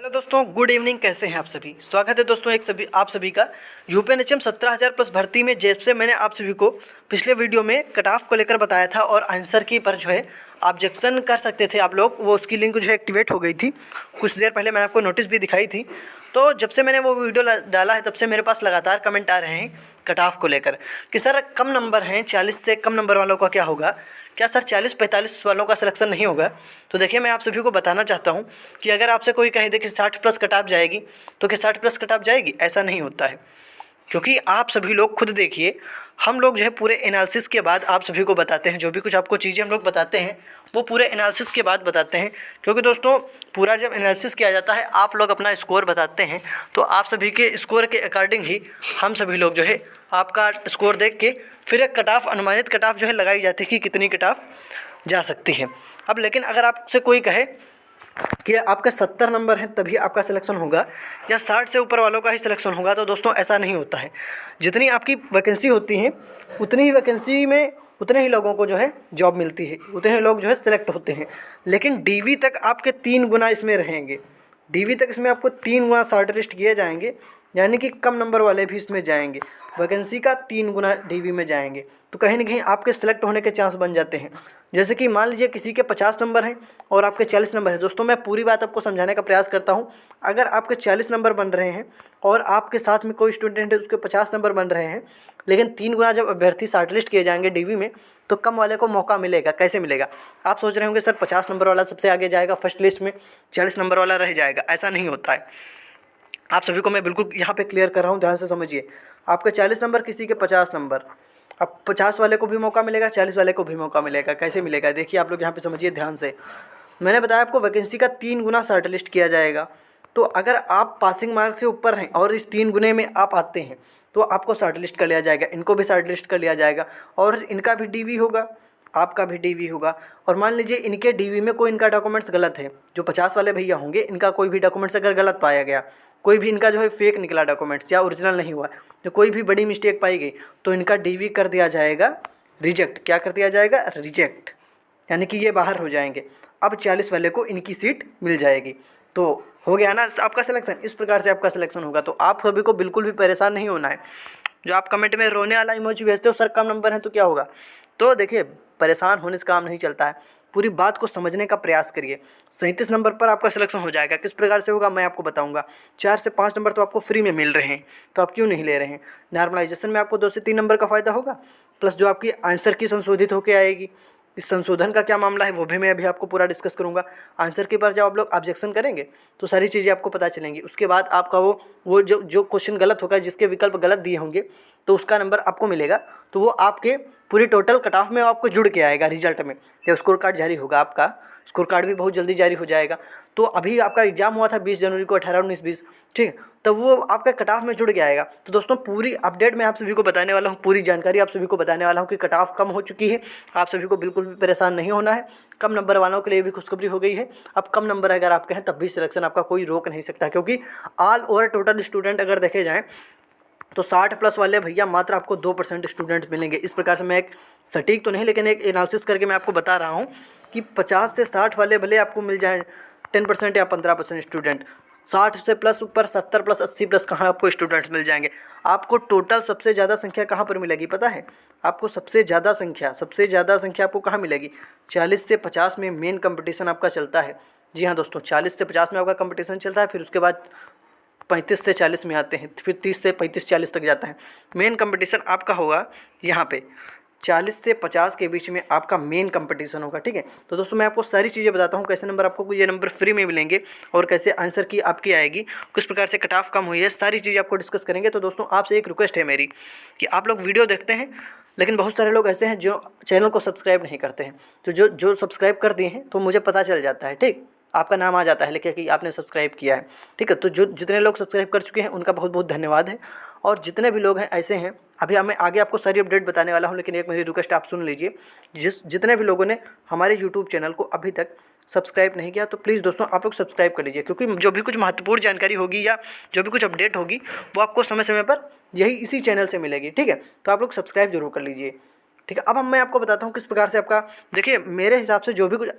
Hello दोस्तों, good evening. कैसे हैं आप सभी? स्वागत है दोस्तों आप सभी का यूपीएनएचएम 17,000 प्लस भर्ती में। जैसे मैंने आप सभी को पिछले वीडियो में कट ऑफ को लेकर बताया था और आंसर की पर जो है ऑब्जेक्शन कर सकते थे आप लोग, वो उसकी लिंक जो है एक्टिवेट हो गई थी। कुछ देर पहले मैंने आपको नोटिस भी दिखाई थी। तो जब से मैंने वो वीडियो डाला है तब से मेरे पास लगातार कमेंट आ रहे हैं कट ऑफ को लेकर कि सर कम नंबर हैं, 40 से कम नंबर वालों का क्या होगा, क्या सर 40-45 वालों का सिलेक्शन नहीं होगा? तो देखिए, मैं आप सभी को बताना चाहता हूं कि अगर आपसे कोई कहे दे कि 60 प्लस कट ऑफ जाएगी, तो क्या 60 प्लस कट ऑफ जाएगी? ऐसा नहीं होता है, क्योंकि आप सभी लोग खुद देखिए, हम लोग जो है पूरे एनालिसिस के बाद आप सभी को बताते हैं। जो भी कुछ आपको चीज़ें हम लोग बताते हैं वो पूरे एनालिसिस के बाद बताते हैं, क्योंकि दोस्तों पूरा जब एनालिसिस किया जाता है, आप लोग अपना स्कोर बताते हैं, तो आप सभी के स्कोर के अकॉर्डिंग ही हम सभी लोग जो है आपका स्कोर देख के फिर एक कट ऑफ, अनुमानित कट ऑफ जो है लगाई जाती है कि कितनी कट ऑफ जा सकती है। अब लेकिन अगर आपसे कोई कहे कि आपके 70 नंबर हैं तभी आपका सिलेक्शन होगा या 60 से ऊपर वालों का ही सिलेक्शन होगा, तो दोस्तों ऐसा नहीं होता है। जितनी आपकी वैकेंसी होती हैं उतनी ही वैकेंसी में उतने ही लोगों को जो है जॉब मिलती है, उतने ही लोग जो है सिलेक्ट होते हैं। लेकिन डीवी तक आपके 3 गुना इसमें रहेंगे। डीवी तक इसमें आपको 3 गुना शॉर्ट लिस्ट किए जाएंगे, यानी कि कम नंबर वाले भी इसमें जाएंगे। वैकेंसी का 3 गुना डीवी में जाएंगे, तो कहीं ना कहीं आपके सिलेक्ट होने के चांस बन जाते हैं। जैसे कि मान लीजिए किसी के 50 नंबर हैं और आपके 40 नंबर हैं। दोस्तों मैं पूरी बात आपको समझाने का प्रयास करता हूं। अगर आपके 40 नंबर बन रहे हैं और आपके साथ में कोई स्टूडेंट है उसके 50 नंबर बन रहे हैं, लेकिन 3 गुना जब अभ्यर्थी शॉर्ट लिस्ट किए जाएंगे डीवी में, तो कम वाले को मौका मिलेगा। कैसे मिलेगा? आप सोच रहे होंगे सर 50 नंबर वाला सबसे आगे जाएगा फर्स्ट लिस्ट में, 40 नंबर वाला रह जाएगा। ऐसा नहीं होता है। आप सभी को मैं बिल्कुल यहाँ पे क्लियर कर रहा हूँ, ध्यान से समझिए। आपके 40 नंबर, किसी के 50 नंबर, अब 50 वाले को भी मौका मिलेगा, 40 वाले को भी मौका मिलेगा। कैसे मिलेगा? देखिए आप लोग यहाँ पे समझिए ध्यान से। मैंने बताया आपको वैकेंसी का 3 गुना शॉर्ट लिस्ट किया जाएगा। तो अगर आप पासिंग मार्क से ऊपर हैं और इस 3 गुने में आप आते हैं तो आपको शॉर्ट लिस्ट कर लिया जाएगा, इनको भी शॉर्ट लिस्ट कर लिया जाएगा और इनका भी डीवी होगा, आपका भी डीवी होगा। और मान लीजिए इनके डीवी में कोई इनका डॉक्यूमेंट्स गलत है, जो 50 वाले भैया होंगे, इनका कोई भी डॉक्यूमेंट्स अगर गलत पाया गया, कोई भी इनका जो है फेक निकला डॉक्यूमेंट्स या ओरिजिनल नहीं हुआ, जो कोई भी बड़ी मिस्टेक पाई गई, तो इनका डीवी कर दिया जाएगा रिजेक्ट। क्या कर दिया जाएगा? रिजेक्ट, यानी कि ये बाहर हो जाएंगे। अब 40 वाले को इनकी सीट मिल जाएगी। तो हो गया ना आपका सिलेक्शन। इस प्रकार से आपका सिलेक्शन होगा। तो आप सभी को बिल्कुल भी परेशान नहीं होना है। जो आप कमेंट में रोने वाला इमोजी भेजते हो, सर कम नंबर है तो क्या होगा, तो देखिए परेशान होने से काम नहीं चलता है। पूरी बात को समझने का प्रयास करिए। 37 नंबर पर आपका सिलेक्शन हो जाएगा। किस प्रकार से होगा मैं आपको बताऊंगा। 4 से 5 नंबर तो आपको फ्री में मिल रहे हैं, तो आप क्यों नहीं ले रहे हैं? नॉर्मलाइजेशन में आपको 2 से 3 नंबर का फ़ायदा होगा, प्लस जो आपकी आंसर की संशोधित होकर आएगी, इस संशोधन का क्या मामला है वो भी मैं अभी आपको पूरा डिस्कस करूंगा। आंसर के पर जब आप लोग ऑब्जेक्शन करेंगे तो सारी चीज़ें आपको पता चलेंगी। उसके बाद आपका वो जो क्वेश्चन गलत होगा, जिसके विकल्प गलत दिए होंगे, तो उसका नंबर आपको मिलेगा। तो वो आपके पूरी टोटल कट ऑफ में आपको जुड़ के आएगा रिजल्ट में। जब स्कोर कार्ड जारी होगा, आपका स्कोर कार्ड भी बहुत जल्दी जारी हो जाएगा। तो अभी आपका एग्जाम हुआ था 20 जनवरी को, 18, 19, 20, ठीक है, तब वो आपका कट ऑफ में जुड़ के आएगा। तो दोस्तों पूरी अपडेट मैं आप सभी को बताने वाला हूँ, पूरी जानकारी आप सभी को बताने वाला हूँ कि कट ऑफ कम हो चुकी है। आप सभी को बिल्कुल भी परेशान नहीं होना है। कम नंबर वालों के लिए भी खुशखबरी हो गई है। अब कम नंबर अगर आपके हैं तब भी सिलेक्शन आपका कोई रोक नहीं सकता, क्योंकि ऑल ओवर टोटल स्टूडेंट अगर देखे जाएँ तो 60 प्लस वाले भैया मात्र आपको 2% स्टूडेंट मिलेंगे। इस प्रकार से मैं एक सटीक तो नहीं, लेकिन एक एनालिसिस करके मैं आपको बता रहा हूँ कि 50 से 60 वाले भले आपको मिल जाए 10% या 15% स्टूडेंट। 60 से प्लस ऊपर 70 प्लस 80 प्लस कहाँ आपको स्टूडेंट्स मिल जाएंगे? आपको टोटल सबसे ज़्यादा संख्या कहाँ पर मिलेगी पता है? आपको सबसे ज़्यादा संख्या आपको कहाँ मिलेगी? 40 से 50 में मेन कंपटीशन आपका चलता है। जी हाँ दोस्तों, 40 से 50 में आपका कंपटीशन चलता है। फिर उसके बाद 35 से 40 में आते हैं, फिर 30 से 35-40 तक जाता है। मेन कंपटीशन आपका होगा यहाँ पे 40 से 50 के बीच में आपका मेन कंपटीशन होगा, ठीक है। तो दोस्तों मैं आपको सारी चीज़ें बताता हूँ, कैसे नंबर आपको ये नंबर फ्री में मिलेंगे और कैसे आंसर की आपकी आएगी, किस प्रकार से कट ऑफ कम हुई है, सारी चीज़ें आपको डिस्कस करेंगे। तो दोस्तों आपसे एक रिक्वेस्ट है मेरी कि आप लोग वीडियो देखते हैं, लेकिन बहुत सारे लोग ऐसे हैं जो चैनल को सब्सक्राइब नहीं करते हैं। तो जो सब्सक्राइब कर दिए हैं तो मुझे पता चल जाता है, ठीक, आपका नाम आ जाता है लेकिन कि आपने सब्सक्राइब किया है, ठीक है। तो जितने लोग सब्सक्राइब कर चुके हैं उनका बहुत बहुत धन्यवाद है। और जितने भी लोग हैं ऐसे हैं, अभी मैं आगे आपको सारी अपडेट बताने वाला हूं, लेकिन एक मेरी रिक्वेस्ट आप सुन लीजिए। जितने भी लोगों ने हमारे यूट्यूब चैनल को अभी तक सब्सक्राइब नहीं किया तो प्लीज़ दोस्तों आप लोग सब्सक्राइब कर लीजिए, क्योंकि जो भी कुछ महत्वपूर्ण जानकारी होगी या जो भी कुछ अपडेट होगी वो आपको समय समय पर इसी चैनल से मिलेगी, ठीक है। तो आप लोग सब्सक्राइब जरूर कर लीजिए, ठीक है। अब मैं आपको बताता हूँ किस प्रकार से आपका, देखिए मेरे हिसाब से जो भी कुछ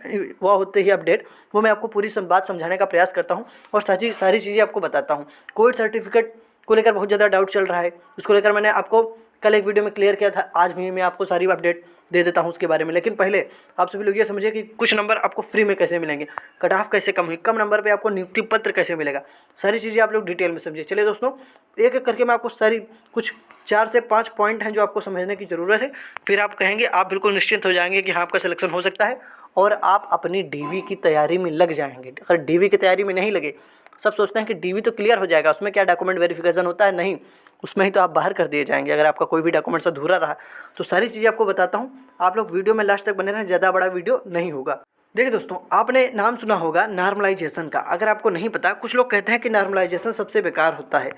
हुआ होते ही अपडेट, वो मैं आपको पूरी बात समझाने का प्रयास करता हूँ और सारी चीज़ें आपको बताता हूँ। कोविड सर्टिफिकेट को लेकर बहुत ज़्यादा डाउट चल रहा है, उसको लेकर मैंने आपको कल एक वीडियो में क्लियर किया था, आज भी मैं आपको सारी अपडेट दे देता हूँ उसके बारे में। लेकिन पहले आप सभी लोग ये समझिए कि कुछ नंबर आपको फ्री में कैसे मिलेंगे, कट ऑफ कैसे कम हुई, कम नंबर पे आपको नियुक्ति पत्र कैसे मिलेगा, सारी चीज़ें आप लोग डिटेल में समझिए। चलिए दोस्तों, एक एक करके मैं आपको सारी कुछ 4 से 5 पॉइंट हैं जो आपको समझने की ज़रूरत है, फिर आप कहेंगे, आप बिल्कुल निश्चिंत हो जाएंगे कि हाँ आपका सिलेक्शन हो सकता है और आप अपनी डीवी की तैयारी में लग जाएंगे। अगर डीवी की तैयारी में नहीं लगे, सब सोचते हैं कि डीवी तो क्लियर हो जाएगा, उसमें क्या डॉक्यूमेंट वेरिफिकेशन होता है, नहीं, उसमें ही तो आप बाहर कर दिए जाएंगे अगर आपका कोई भी डॉक्यूमेंट्स अधूरा रहा। तो सारी चीज़ें आपको बताता हूँ, आप लोग वीडियो में लास्ट तक बने रहें, ज़्यादा बड़ा वीडियो नहीं होगा। देखिए दोस्तों, आपने नाम सुना होगा नॉर्मलाइजेशन का, अगर आपको नहीं पता, कुछ लोग कहते हैं कि नॉर्मलाइजेशन सबसे बेकार होता है,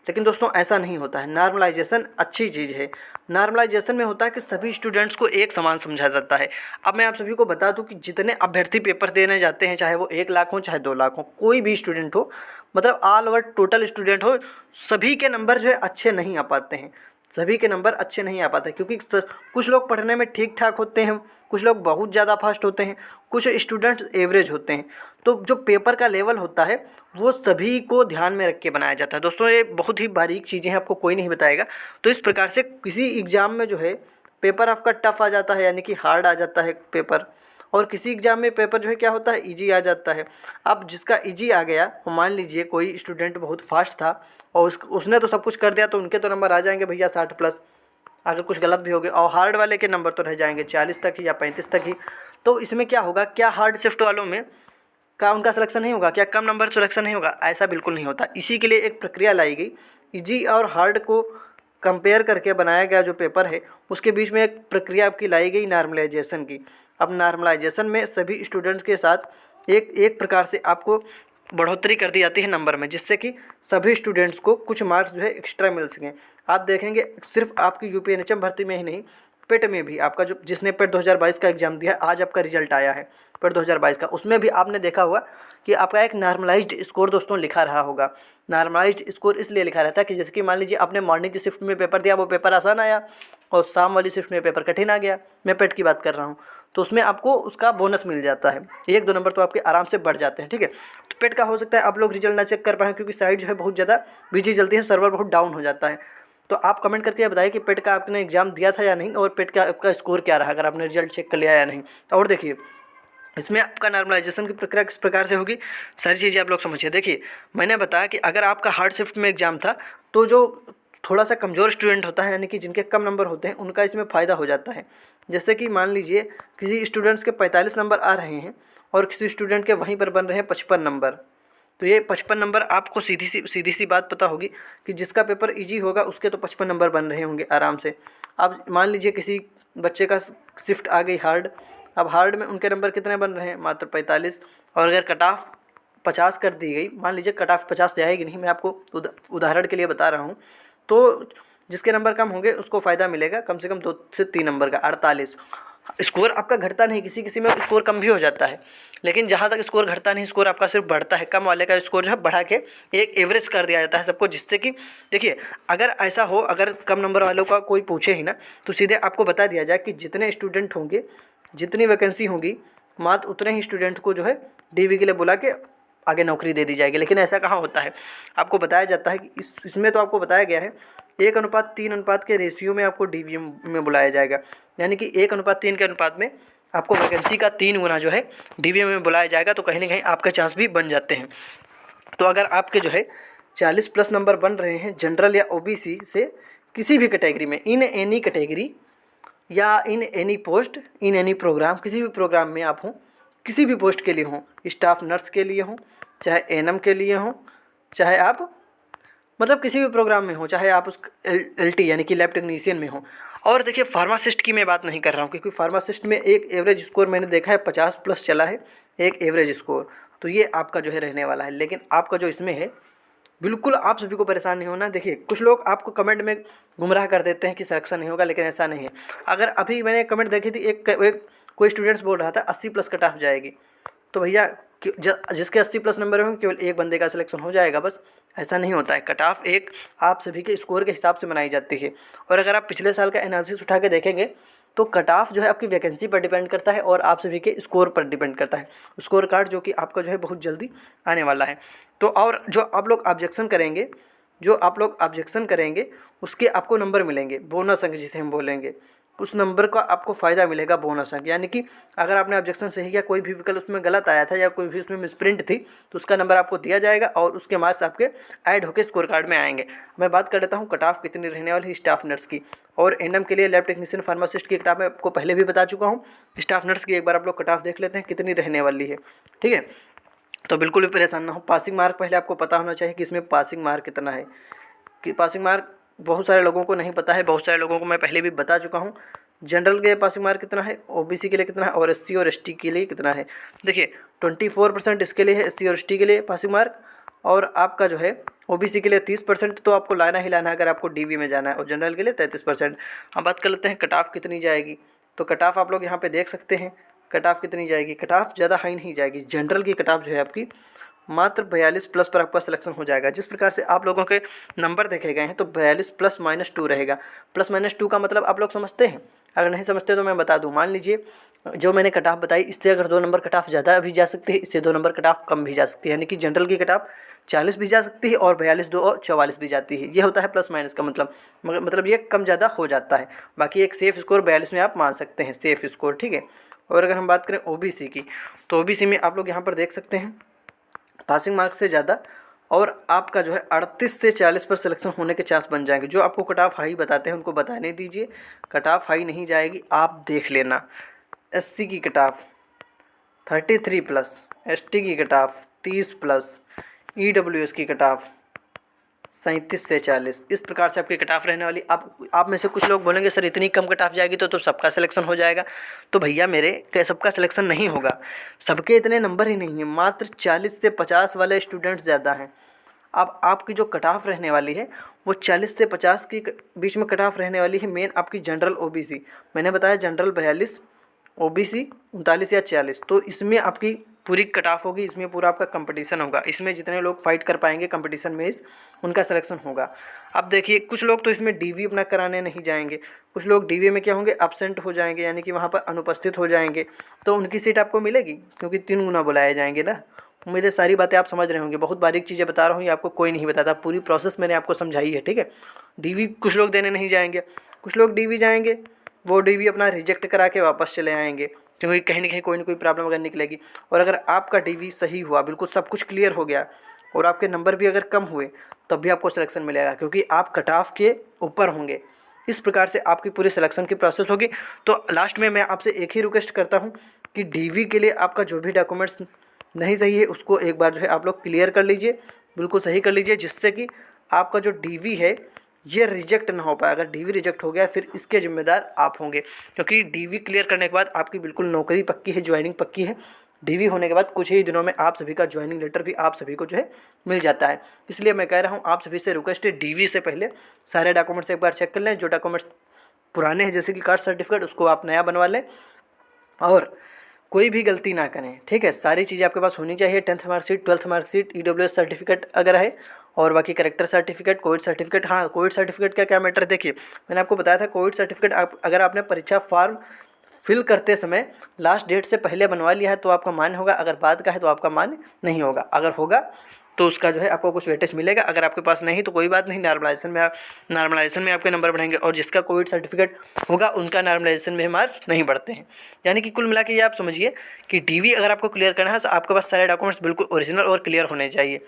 लेकिन दोस्तों ऐसा नहीं होता है। नॉर्मलाइजेशन अच्छी चीज़ है। नॉर्मलाइजेशन में होता है कि सभी स्टूडेंट्स को एक समान समझा जाता है। अब मैं आप सभी को बता दूं कि जितने अभ्यर्थी पेपर देने जाते हैं, चाहे वो 1 लाख हो चाहे 2 लाख हो, कोई भी स्टूडेंट हो, मतलब ऑल ओवर टोटल स्टूडेंट हो, सभी के नंबर जो है अच्छे नहीं आ पाते हैं, सभी के नंबर अच्छे नहीं आ पाते, क्योंकि कुछ लोग पढ़ने में ठीक ठाक होते हैं, कुछ लोग बहुत ज़्यादा फास्ट होते हैं, कुछ स्टूडेंट्स एवरेज होते हैं। तो जो पेपर का लेवल होता है वो सभी को ध्यान में रख के बनाया जाता है। दोस्तों ये बहुत ही बारीक चीज़ें हैं, आपको कोई नहीं बताएगा। तो इस प्रकार से किसी एग्ज़ाम में जो है पेपर आपका टफ आ जाता है, यानी कि हार्ड आ जाता है पेपर, और किसी एग्ज़ाम में पेपर जो है क्या होता है, ईजी आ जाता है। अब जिसका ईजी आ गया, मान लीजिए कोई स्टूडेंट बहुत फास्ट था और उसने तो सब कुछ कर दिया, तो उनके तो नंबर आ जाएंगे भैया 60+, अगर कुछ गलत भी हो गया, और हार्ड वाले के नंबर तो रह जाएंगे 40 तक ही या 35 तक ही। तो इसमें क्या होगा, क्या हार्ड शिफ्ट वालों में का उनका सिलेक्शन नहीं होगा, क्या कम नंबर सिलेक्शन नहीं होगा? ऐसा बिल्कुल नहीं होता। इसी के लिए एक प्रक्रिया लाई गई, ईजी और हार्ड को कंपेयर करके बनाया गया जो पेपर है, उसके बीच में एक प्रक्रिया आपकी लाई गई नॉर्मलाइजेशन की। अब नॉर्मलाइजेशन में सभी स्टूडेंट्स के साथ एक प्रकार से आपको बढ़ोतरी कर दी जाती है नंबर में, जिससे कि सभी स्टूडेंट्स को कुछ मार्क्स जो है एक्स्ट्रा मिल सकें। आप देखेंगे सिर्फ आपकी यूपीएनएचएम भर्ती में ही नहीं, पेट में भी आपका जो जिसने पेट 2022 का एग्ज़ाम दिया, आज आपका रिजल्ट आया है पेट 2022 का, उसमें भी आपने देखा होगा कि आपका एक नॉर्मलाइज्ड स्कोर दोस्तों लिखा रहा होगा। नॉर्मलाइज्ड स्कोर इसलिए लिखा रहता है कि जैसे कि मान लीजिए आपने मॉर्निंग की शिफ्ट में पेपर दिया, वो पेपर आसान आया, और शाम वाली शिफ्ट में पेपर कठिन आ गया, मैं पेट की बात कर रहा हूँ, तो उसमें आपको उसका बोनस मिल जाता है, 1-2 नंबर तो आपके आराम से बढ़ जाते हैं। ठीक है, तो पेट का हो सकता है आप लोग रिजल्ट ना चेक कर पाएँ, क्योंकि साइट जो है बहुत ज़्यादा बिजी चलती है, सर्वर बहुत डाउन हो जाता है। तो आप कमेंट करके बताइए कि पेट का आपने एग्ज़ाम दिया था या नहीं, और पेट का आपका स्कोर क्या रहा, अगर आपने रिजल्ट चेक कर लिया या नहीं। और देखिए इसमें आपका नॉर्मलाइजेशन की प्रक्रिया किस प्रकार से होगी, सारी चीज़ें आप लोग समझिए। देखिए मैंने बताया कि अगर आपका हार्ड शिफ्ट में एग्ज़ाम था, तो जो थोड़ा सा कमज़ोर स्टूडेंट होता है, यानी कि जिनके कम नंबर होते हैं, उनका इसमें फ़ायदा हो जाता है। जैसे कि मान लीजिए किसी स्टूडेंट्स के 45 नंबर आ रहे हैं और किसी स्टूडेंट के वहीं पर बन रहे हैं 55 नंबर, तो ये 55 नंबर आपको सीधी सी बात पता होगी कि जिसका पेपर इजी होगा उसके तो 55 नंबर बन रहे होंगे आराम से। अब मान लीजिए किसी बच्चे का शिफ्ट आ गई हार्ड, अब हार्ड में उनके नंबर कितने बन रहे हैं, मात्र 45, और अगर कट ऑफ 50 कर दी गई, मान लीजिए कट ऑफ 50 जाएगी नहीं, मैं आपको उदाहरण के लिए बता रहा हूँ, तो जिसके नंबर कम होंगे उसको फ़ायदा मिलेगा कम से कम 2 से 3 नंबर का, 48। स्कोर आपका घटता नहीं, किसी में स्कोर कम भी हो जाता है, लेकिन जहाँ तक स्कोर घटता नहीं, स्कोर आपका सिर्फ बढ़ता है। कम वाले का स्कोर जो है बढ़ा के एक एवरेज कर दिया जाता है सबको, जिससे कि देखिए अगर ऐसा हो, अगर कम नंबर वालों का कोई पूछे ही ना, तो सीधे आपको बता दिया जाए कि जितने स्टूडेंट होंगे, जितनी वैकेंसी होंगी, मात्र उतने ही स्टूडेंट को जो है डीवी के लिए बुला के आगे नौकरी दे दी जाएगी। लेकिन ऐसा कहाँ होता है, आपको बताया जाता है कि इसमें तो आपको बताया गया है 1:3 के रेशियो में आपको डीवी में बुलाया जाएगा, यानी कि 1:3 के अनुपात में आपको वैकेंसी का 3 गुना जो है डीवी में बुलाया जाएगा, तो कहीं ना कहीं आपके चांस भी बन जाते हैं। तो अगर आपके जो है 40+ नंबर बन रहे हैं जनरल या ओबीसी से किसी भी कैटेगरी में, इन एनी कैटेगरी या in any post, in any programme, किसी भी प्रोग्राम में आप हों, किसी भी पोस्ट के लिए हों, स्टाफ नर्स के लिए हों, चाहे एएनएम के लिए हों, चाहे आप मतलब किसी भी प्रोग्राम में हो, चाहे आप उस एलटी यानी कि लैब टेक्नीशियन में हो। और देखिए फार्मासिस्ट की मैं बात नहीं कर रहा हूँ, क्योंकि फार्मासिस्ट में एक एवरेज स्कोर मैंने देखा है 50+ चला है एक एवरेज स्कोर, तो ये आपका जो है रहने वाला है। लेकिन आपका जो इसमें है, बिल्कुल आप सभी को परेशान नहीं होना। देखिए कुछ लोग आपको कमेंट में गुमराह कर देते हैं कि सिलेक्शन नहीं होगा, लेकिन ऐसा नहीं है। अगर अभी मैंने कमेंट देखी थी, एक कोई स्टूडेंट्स बोल रहा था 80+ कट ऑफ जाएगी, तो भैया जिसके 80+ नंबर होंगे केवल एक बंदे का सिलेक्शन हो जाएगा, बस ऐसा नहीं होता है। कट ऑफ एक आप सभी के स्कोर के हिसाब से बनाई जाती है। और अगर आप पिछले साल का एनालिसिस उठा के देखेंगे तो कट ऑफ जो है आपकी वैकेंसी पर डिपेंड करता है और आप सभी के स्कोर पर डिपेंड करता है। स्कोर कार्ड जो कि आपका जो है बहुत जल्दी आने वाला है। तो और जो आप लोग ऑब्जेक्शन करेंगे उसके आपको नंबर मिलेंगे, बोनस अंक जिसे हम बोलेंगे, उस नंबर का आपको फ़ायदा मिलेगा बोनस अंक। यानी कि अगर आपने ऑब्जेक्शन सही किया, कोई भी विकल्प उसमें गलत आया था या कोई भी उसमें मिसप्रिंट थी, तो उसका नंबर आपको दिया जाएगा और उसके मार्क्स आपके ऐड होकर स्कोर कार्ड में आएंगे। मैं बात कर लेता हूँ कट ऑफ कितनी रहने वाली है स्टाफ नर्स की। और एनएम के लिए लैब टेक्नीशियन फार्मासिस्ट की कट ऑफ मैं आपको पहले भी बता चुका हूँ। स्टाफ नर्स की एक बार आप लोग कट ऑफ देख लेते हैं कितनी रहने वाली है, ठीक है। तो बिल्कुल भी परेशान ना हो। पासिंग मार्क पहले आपको पता होना चाहिए कि इसमें पासिंग मार्क कितना है। कि पासिंग मार्क बहुत सारे लोगों को नहीं पता है, बहुत सारे लोगों को मैं पहले भी बता चुका हूँ। जनरल के पासिंग मार्क कितना है, ओबीसी के लिए कितना है और एससी और एसटी के लिए कितना है। देखिए 24% इसके लिए है, एससी और एसटी के लिए पासिंग मार्क, और आपका जो है ओबीसी के लिए 30% तो आपको लाना ही लाना है अगर आपको डीवी में जाना है, और जनरल के लिए 33%। हम बात कर लेते हैं कट ऑफ कितनी जाएगी। तो कट ऑफ आप लोग यहाँ पे देख सकते हैं कट ऑफ कितनी जाएगी। कट ऑफ ज़्यादा हाई नहीं जाएगी। जनरल की कट ऑफ जो है आपकी मात्र 42 प्लस पर आपका सिलेक्शन हो जाएगा। जिस प्रकार से आप लोगों के नंबर देखे गए हैं तो 42 +-2 रहेगा। +-2 का मतलब आप लोग समझते हैं? अगर नहीं समझते तो मैं बता दूं। मान लीजिए जो मैंने कट ऑफ बताई, इससे अगर 2 नंबर कट ऑफ ज़्यादा भी जा सकती है, इससे 2 नंबर कट ऑफ कम भी जा सकती है। यानी कि जनरल की कट ऑफ 40 भी जा सकती है और 42, 2 और 44 भी जाती है। ये होता है प्लस-माइनस का मतलब ये कम ज़्यादा हो जाता है। बाकी एक सेफ़ स्कोर 42 में आप मान सकते हैं, सेफ़ स्कोर, ठीक है। और अगर हम बात करें ओबीसी की, तो ओबीसी में आप लोग यहाँ पर देख सकते हैं पासिंग मार्क्स से ज़्यादा और आपका जो है 38 से 40 पर सिलेक्शन होने के चांस बन जाएंगे। जो आपको कट ऑफ हाई बताते हैं उनको बताने दीजिए, कट ऑफ हाई नहीं जाएगी, आप देख लेना। एससी की कट ऑफ 33+, एसटी की कट ऑफ 30+, ईडब्ल्यूएस की कट ऑफ 37 से 40। इस प्रकार से आपकी कट ऑफ रहने वाली। आप में से कुछ लोग बोलेंगे सर इतनी कम कट ऑफ जाएगी तो सबका सिलेक्शन हो जाएगा। तो भैया मेरे सबका सिलेक्शन नहीं होगा, सबके इतने नंबर ही नहीं हैं, मात्र 40 से 50 वाले स्टूडेंट्स ज़्यादा हैं। अब आपकी जो कट ऑफ रहने वाली है वो 40 से 50 के बीच में कट ऑफ रहने वाली है। मेन आपकी जनरल ओबीसी, मैंने बताया जनरल 42, ओबीसी 39 या 40, तो इसमें आपकी पूरी कट ऑफ होगी। इसमें पूरा आपका कंपटीशन होगा। इसमें जितने लोग फाइट कर पाएंगे कंपटीशन में उनका सिलेक्शन होगा। अब देखिए कुछ लोग तो इसमें डीवी अपना कराने नहीं जाएंगे, कुछ लोग डीवी में क्या होंगे, एब्सेंट हो जाएंगे, यानी कि वहाँ पर अनुपस्थित हो जाएंगे। तो उनकी सीट आपको मिलेगी क्योंकि 3 गुना बुलाए जाएंगे ना। उम्मीद है सारी बातें आप समझ रहे होंगे। बहुत बारीक चीज़ें बता रहा हूँ, ये आपको कोई नहीं बताता, पूरी प्रोसेस मैंने आपको समझाई है, ठीक है। डीवी कुछ लोग देने नहीं जाएंगे, कुछ लोग डीवी जाएंगे, वो डीवी अपना रिजेक्ट करा के वापस चले आएंगे क्योंकि कहीं ना कहीं कोई ना कोई प्रॉब्लम अगर निकलेगी। और अगर आपका डीवी सही हुआ, बिल्कुल सब कुछ क्लियर हो गया और आपके नंबर भी अगर कम हुए तब भी आपको सिलेक्शन मिलेगा क्योंकि आप कट ऑफ के ऊपर होंगे। इस प्रकार से आपकी पूरी सिलेक्शन की प्रोसेस होगी। तो लास्ट में मैं आपसे एक ही रिक्वेस्ट करता हूँ कि डीवी के लिए आपका जो भी डॉक्यूमेंट्स नहीं सही है उसको एक बार जो है आप लोग क्लियर कर लीजिए, बिल्कुल सही कर लीजिए, जिससे कि आपका जो डीवी है ये रिजेक्ट ना हो पाए। अगर डीवी रिजेक्ट हो गया फिर इसके जिम्मेदार आप होंगे, क्योंकि डीवी क्लियर करने के बाद आपकी बिल्कुल नौकरी पक्की है, ज्वाइनिंग पक्की है। डीवी होने के बाद कुछ ही दिनों में आप सभी का ज्वाइनिंग लेटर भी आप सभी को जो है मिल जाता है। इसलिए मैं कह रहा हूँ आप सभी से रिक्वेस्ट है, डीवी से पहले सारे डॉक्यूमेंट्स एक बार चेक कर लें। जो डॉक्यूमेंट्स पुराने हैं जैसे कि कास्ट सर्टिफिकेट, उसको आप नया बनवा लें और कोई भी गलती ना करें, ठीक है। सारी चीज़ें आपके पास होनी चाहिए, 10th marksheet, 12th marksheet, EWS certificate अगर है, और बाकी करेक्टर सर्टिफिकेट, कोविड सर्टिफिकेट। हाँ, कोविड सर्टिफिकेट का क्या मैटर, देखिए मैंने आपको बताया था कोविड सर्टिफिकेट अगर आपने परीक्षा फॉर्म फिल करते समय लास्ट डेट से पहले बनवा लिया है तो आपका मान्य होगा, अगर बाद का है तो आपका मान्य नहीं होगा। अगर होगा तो उसका जो है आपको कुछ वेटेज मिलेगा, अगर आपके पास नहीं तो कोई बात नहीं, नॉर्मलाइजेशन में आपके नंबर बढ़ेंगे। और जिसका कोविड सर्टिफिकेट होगा उनका नॉर्मलाइजेशन में मार्क्स नहीं बढ़ते हैं। यानी कि कुल मिला के ये आप समझिए कि डीवी अगर आपको क्लियर करना है तो आपके पास सारे डॉक्यूमेंट्स बिल्कुल ओरिजिनल और क्लियर होने चाहिए।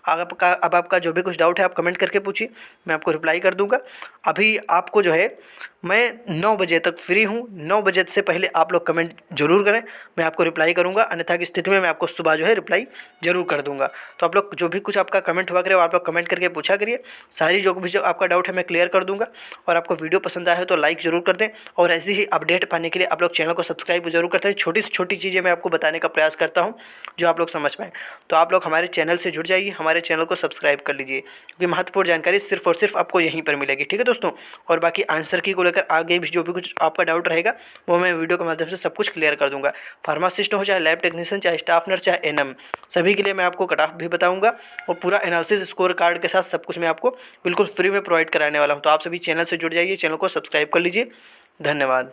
अब आपका जो भी कुछ डाउट है आप कमेंट करके पूछिए, मैं आपको रिप्लाई कर दूंगा। अभी आपको जो है मैं 9 बजे तक फ्री हूँ, 9 बजे से पहले आप लोग कमेंट जरूर करें, मैं आपको रिप्लाई करूँगा। अन्यथा की स्थिति में मैं आपको सुबह जो है रिप्लाई जरूर कर दूँगा। तो आप लोग जो भी कुछ आपका कमेंट हुआ करे आप लोग कमेंट करके पूछा करिए, सारी जो आपका डाउट है मैं क्लियर कर दूँगा। और आपको वीडियो पसंद आया हो तो लाइक ज़रूर कर दें, और ऐसी ही अपडेट पाने के लिए आप लोग चैनल को सब्सक्राइब जरूर करते हैं। छोटी से छोटी चीज़ें मैं आपको बताने का प्रयास करता हूँ जो आप लोग समझ पाएँ। तो आप लोग हमारे चैनल से जुड़ जाइए, हमारे चैनल को सब्सक्राइब कर लीजिए, क्योंकि महत्वपूर्ण जानकारी सिर्फ और सिर्फ आपको यहीं पर मिलेगी, ठीक है दोस्तों। और बाकी आंसर की को लेकर आगे भी जो भी कुछ आपका डाउट रहेगा वो मैं वीडियो के माध्यम से सब कुछ क्लियर कर दूंगा। फार्मासिस्ट हो, चाहे लैब टेक्नीशियन, चाहे स्टाफ नर्स, चाहे एनएम, सभी के लिए मैं आपको कट ऑफ भी बताऊंगा और पूरा एनालिसिस स्कोर कार्ड के साथ सब कुछ मैं आपको बिल्कुल फ्री में प्रोवाइड कराने वाला हूं। तो आप सभी चैनल से जुड़ जाइए, चैनल को सब्सक्राइब कर लीजिए। धन्यवाद।